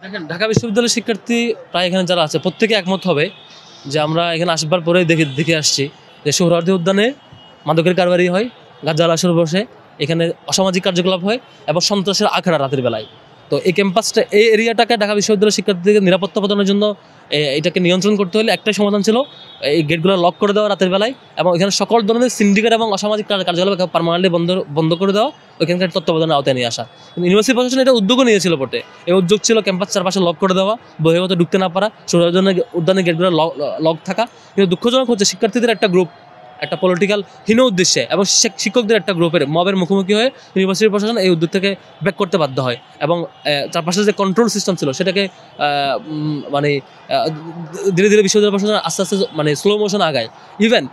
দেখেন ঢাকা বিশ্ববিদ্যালয়ের শিক্ষার্থী প্রায় এখানে যারা আছে প্রত্যেকে একমত হবে যে আমরা এখানে আসবার পরেই দেখে আসছি যে সোহরাওয়ার্দী উদ্যানে মাদকের কারবারি হয়, গাঁজা আসর বসে, এখানে অসামাজিক কার্যকলাপ হয় এবং সন্ত্রাসের আখড়া রাতের বেলায়। তো এই ক্যাম্পাসটা, এই এরিয়াটাকে ঢাকা বিশ্ববিদ্যালয়ের শিক্ষার্থীদের নিরাপত্তা প্রদানের জন্য এটাকে নিয়ন্ত্রণ করতে হলে একটাই সমাধান ছিল, এই গেটগুলো লক করে দেওয়া রাতের বেলায় এবং এখানে সকল ধরনের সিন্ডিকেট এবং অসামাজিক কার্যকলাপ পার্মানেন্টলি বন্ধ করে দেওয়া, ওইখানকার তত্ত্বাবধানের আওতায় নিয়ে আসা। কিন্তু ইউনিভার্সিটি প্রশাসন এটা উদ্যোগও নিয়েছিল বটে। এই উদ্যোগ ছিল ক্যাম্পাস চারপাশে লক করে দেওয়া, বহির্গত ঢুকতে না পারা, সোহরাওয়ার্দী উদ্যানের গেটগুলো লক থাকা। কিন্তু দুঃখজনক হচ্ছে শিক্ষার্থীদের একটা গ্রুপ একটা পলিটিক্যাল হীন উদ্দেশ্যে এবং শিক্ষকদের একটা গ্রুপের মবের মুখোমুখি হয়ে ইউনিভার্সিটি প্রশাসন এই উদ্যোগ থেকে ব্যাক করতে বাধ্য হয় এবং চারপাশে যে কন্ট্রোল সিস্টেম ছিল সেটাকে মানে ধীরে ধীরে বিশ্ববিদ্যালয় প্রশাসন আস্তে আস্তে মানে স্লো মোশন আগায়। ইভেন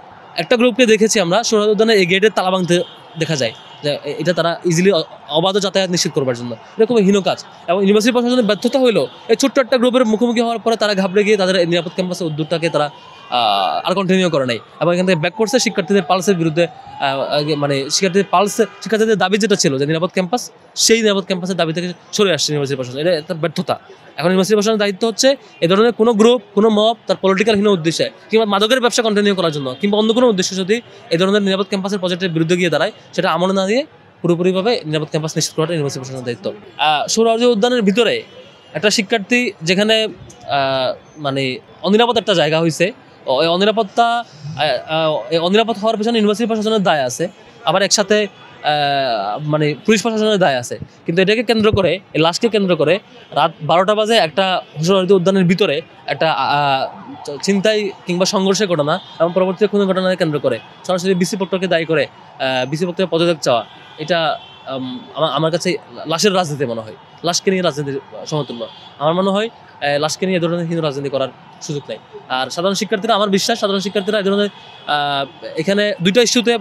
একটা গ্রুপকে দেখেছি আমরা সোহরাওয়ার্দী উদ্যানের এই গেটের তালা ভাঙতে দেখা যায়, যে এটা তারা ইজিলি অবাধ যাতায়াত নিশ্চিত করবার জন্য। এটা খুবই হীন কাজ এবং ইউনিভার্সিটি প্রশাসনের ব্যর্থতা হলো এই ছোট্ট একটা গ্রুপের মুখোমুখি হওয়ার পরে তারা ঘাবড়ে গিয়ে তাদের নিরাপদ ক্যাম্পাসের উদ্যোগটাকে তারা আর কন্টিনিউ করে নাই এবং এখান থেকে ব্যাক করছে শিক্ষার্থীদের পালসের বিরুদ্ধে। মানে শিক্ষার্থীদের দাবি যেটা ছিল যে নিরাপদ ক্যাম্পাস, সেই নিরাপদ ক্যাম্পাসের দাবি থেকে সরে আসছে ইউনিভার্সিটি প্রশাসন। এটা একটা ব্যর্থতা। এখন ইউনিভার্সিটি প্রশাসনের দায়িত্ব হচ্ছে এ ধরনের কোনো গ্রুপ, কোনো মব তার পলিটিক্যাল হীন উদ্দেশ্যে কিংবা মাদকের ব্যবসা কন্টিনিউ করার জন্য কিংবা অন্য কোনো উদ্দেশ্যে যদি এ ধরনের নিরাপদ ক্যাম্পাসের প্রজেক্টের বিরুদ্ধে গিয়ে দাঁড়ায়, সেটা আমল না দিয়ে পুরোপুরিভাবে নিরাপদ ক্যাম্পাস নিশ্চিত করাটা ইউনিভার্সিটি প্রশাসনের দায়িত্ব। সোহরাওয়ার্দী উদ্যানের ভিতরে একটা শিক্ষার্থী যেখানে মানে অনিরাপদ একটা জায়গা হয়েছে, অনিরাপদ হওয়ার পেছনে ইউনিভার্সিটি প্রশাসনের দায় আছে, আবার একসাথে মানে পুলিশ প্রশাসনের দায় আছে। কিন্তু এটাকে কেন্দ্র করে, এই লাশকে কেন্দ্র করে রাত 12টা বাজে একটা সোহরাওয়ার্দী উদ্যানের ভিতরে একটা ছিনতাই কিংবা সংঘর্ষের ঘটনা এবং পরবর্তীতে খুনের ঘটনাকে কেন্দ্র করে সরাসরি বিসি প্রক্টরকে দায়ী করে বিসি প্রক্টরের পদত্যাগ চাওয়া, এটা আমার কাছে লাশের রাজনীতি মনে হয়, লাশকে নিয়ে রাজনীতির সমতুল্য। আমার মনে হয় লাশকে নিয়ে এ ধরনের হিন্দু রাজনীতি করার সুযোগ নেই। আর সাধারণ শিক্ষার্থীরা, আমার বিশ্বাস সাধারণ শিক্ষার্থীরা এই ধরনের এখানে দুইটা ইস্যুতে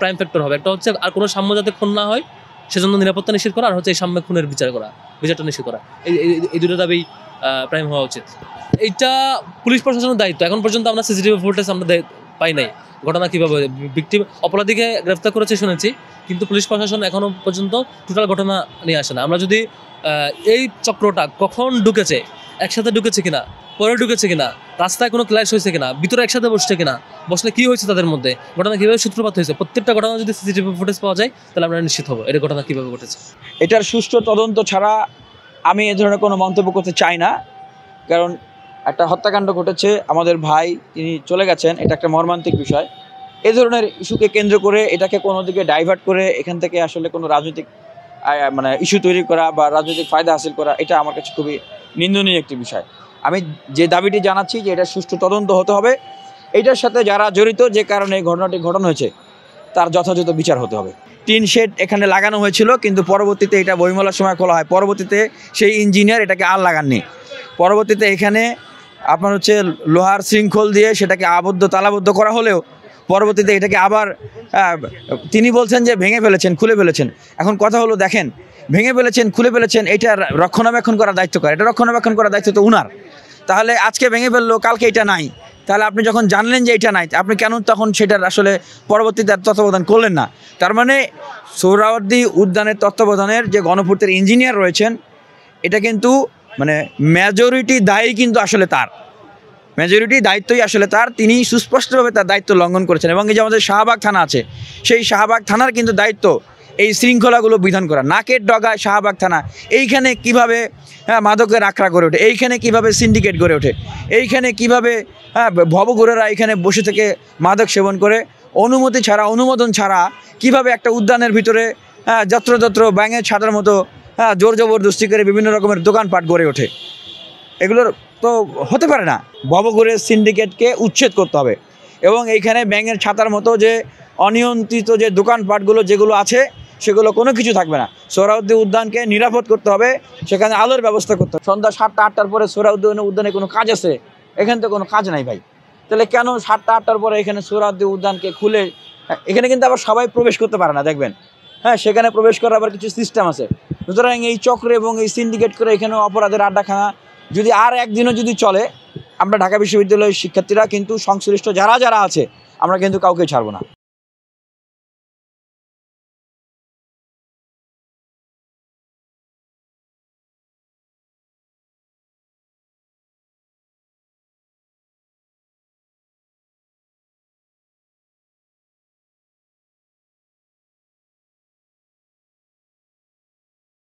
প্রাইম ফ্যাক্টর হবে। একটা হচ্ছে আর কোনো সাম্য যাতে খুন না হয় সেজন্য নিরাপত্তা নিশ্চিত করা, আর হচ্ছে এই সাম্য খুনের বিচারটা নিশ্চিত করা। এই দুটো দাবি প্রাইম হওয়া উচিত। এইটা পুলিশ প্রশাসনের দায়িত্ব। এখন পর্যন্ত আমরা সিসিটিভি ফুটেজ আমরা পাই নাই ঘটনা কীভাবে ভিকটিম অপরাধীকে গ্রেফতার করেছে শুনেছি, কিন্তু পুলিশ প্রশাসন এখনও পর্যন্ত টোটাল ঘটনা নিয়ে আসে না। আমরা যদি এই চক্রটা কখন ঢুকেছে, একসাথে ঢুকেছে কিনা, পরে ঢুকেছে কিনা, রাস্তায় কোনো ক্ল্যাশ হয়েছে কিনা, ভিতরে একসাথে বসছে কিনা, বসলে কী হয়েছে তাদের মধ্যে, ঘটনা কীভাবে সূত্রপাত হয়েছে, প্রত্যেকটা ঘটনা যদি সিসিটিভি ফুটেজ পাওয়া যায় তাহলে আমরা নিশ্চিত হবো এটা ঘটনা কীভাবে ঘটেছে। এটার সুষ্ঠু তদন্ত ছাড়া আমি এ ধরনের কোনো মন্তব্য করতে চাই না। কারণ একটা হত্যাকাণ্ড ঘটেছে, আমাদের ভাই তিনি চলে গেছেন, এটা একটা মর্মান্তিক বিষয়। এ ধরনের ইস্যুকে কেন্দ্র করে এটাকে কোনো দিকে ডাইভার্ট করে এখান থেকে আসলে কোনো রাজনৈতিক মানে ইস্যু তৈরি করা বা রাজনৈতিক ফায়দা হাসিল করা, এটা আমার কাছে খুবই নিন্দনীয় একটি বিষয়। আমি যে দাবিটি জানাচ্ছি যে এটা সুষ্ঠু তদন্ত হতে হবে, এটার সাথে যারা জড়িত, যে কারণে এই ঘটনাটি ঘটানো হয়েছে তার যথাযথ বিচার হতে হবে। টিন শেড এখানে লাগানো হয়েছিল, কিন্তু পরবর্তীতে এটা বইমেলার সময় খোলা হয়, পরবর্তীতে সেই ইঞ্জিনিয়ার এটাকে আর লাগাননি। পরবর্তীতে এখানে আপনার হচ্ছে লোহার শৃঙ্খল দিয়ে সেটাকে তালাবদ্ধ করা হলেও পরবর্তীতে এটাকে আবার তিনি বলছেন যে ভেঙে ফেলেছেন, খুলে ফেলেছেন। এখন কথা হলো, দেখেন ভেঙে ফেলেছেন, খুলে ফেলেছেন, এটা রক্ষণাবেক্ষণ করার দায়িত্ব কার? এটা রক্ষণাবেক্ষণ করার দায়িত্ব তো উনার। তাহলে আজকে ভেঙে ফেললো, কালকে এটা নাই, তাহলে আপনি যখন জানলেন যে এটা নাই, আপনি কেন তখন সেটার আসলে পরবর্তীতে তত্ত্বাবধান করলেন না? তার মানে সোহরাওয়ার্দী উদ্যানের তত্ত্বাবধানের যে গণপূর্তের ইঞ্জিনিয়ার রয়েছেন, এটা কিন্তু মানে মেজরিটি দায়ী কিন্তু আসলে তার, মেজরিটি দায়িত্বই আসলে তার। তিনি সুস্পষ্টভাবে তার দায়িত্ব লঙ্ঘন করেছেন। এবং এই যে আমাদের শাহবাগ থানা আছে, সেই শাহবাগ থানার কিন্তু দায়িত্ব এই শৃঙ্খলাগুলো বিধান করা। নাকের ডগায় শাহবাগ থানা, এইখানে কিভাবে মাদকের আখড়া গড়ে ওঠে, এইখানে কিভাবে সিন্ডিকেট গড়ে ওঠে, এইখানে কিভাবে ভবঘুরেরা এখানে বসে থেকে মাদক সেবন করে, অনুমতি ছাড়া, অনুমোদন ছাড়া কিভাবে একটা উদ্যানের ভিতরে যত্রতত্র ব্যাঙের ছাতার মতো জোর জবরদস্তি করে বিভিন্ন রকমের দোকানপাট গড়ে ওঠে। এগুলোর তো হতে পারে না। ভবঘুরের সিন্ডিকেটকে উচ্ছেদ করতে হবে এবং এইখানে ব্যাঙের ছাতার মতো যে অনিয়ন্ত্রিত যে দোকানপাটগুলো যেগুলো আছে সেগুলো কোনো কিছু থাকবে না। সোহরাওয়ার্দী উদ্যানকে নিরাপদ করতে হবে, সেখানে আলোর ব্যবস্থা করতে হবে। সন্ধ্যা 7টা 8টার পরে সোহরাওয়ার্দী উদ্যানে কোনো কাজ আছে? এখানে তো কোনো কাজ নাই ভাই। তাহলে কেন 7টা 8টার পরে এখানে সোহরাওয়ার্দী উদ্যানকে খুলে, এখানে কিন্তু আবার সবাই প্রবেশ করতে পারে না, দেখবেন। হ্যাঁ, সেখানে প্রবেশ করার আবার কিছু সিস্টেম আছে। সুতরাং এই চক্রে এবং এই সিন্ডিকেট করে এখানে অপরাধের আড্ডাখানা যদি আর একদিনও যদি চলে, আমরা ঢাকা বিশ্ববিদ্যালয়ের শিক্ষার্থীরা কিন্তু সংশ্লিষ্ট যারা আছে আমরা কিন্তু কাউকে ছাড়বো না।